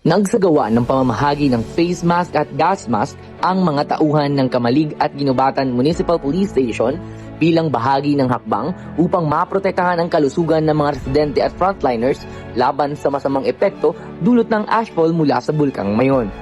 Nagsagawa ng pamamahagi ng face mask at gas mask ang mga tauhan ng Kamalig at Ginubatan Municipal Police Station bilang bahagi ng hakbang upang maprotektahan ang kalusugan ng mga residente at frontliners laban sa masamang epekto dulot ng ashfall mula sa Bulkang Mayon.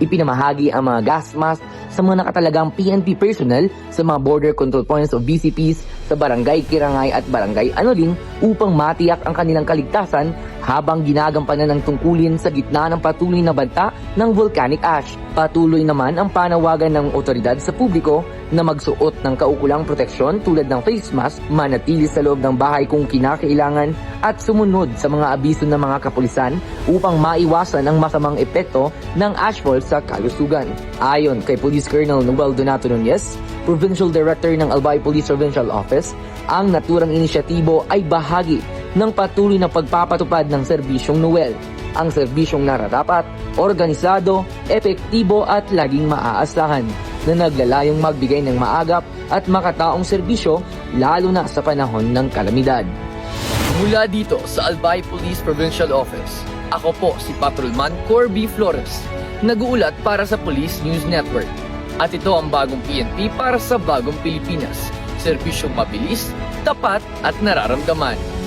Ipinamahagi ang mga gas mask sa mga nakatalagang PNP personnel sa mga border control points o BCPs sa Barangay Kirangay at Barangay Anoling upang matiyak ang kanilang kaligtasan habang ginagampanan ng tungkulin sa gitna ng patuloy na banta ng volcanic ash. Patuloy naman ang panawagan ng otoridad sa publiko na magsuot ng kaukulang proteksyon tulad ng face mask, manatili sa loob ng bahay kung kinakailangan at sumunod sa mga abiso ng mga kapulisan upang maiwasan ang masamang epekto ng ashfall sa kalusugan. Ayon kay Police Colonel Noel Donato Nunez, Provincial Director ng Albay Police Provincial Office, ang naturang inisyatibo ay bahagi ng patuloy na pagpapatupad ng serbisyong Noel. Ang serbisyong nararapat, organisado, epektibo at laging maaasahan na naglalayong magbigay ng maagap at makataong serbisyo lalo na sa panahon ng kalamidad. Mula dito sa Albay Police Provincial Office, ako po si Patrolman Corby Flores, nag-uulat para sa Police News Network. At ito ang bagong PNP para sa bagong Pilipinas, serbisyong mabilis, tapat at nararamdaman.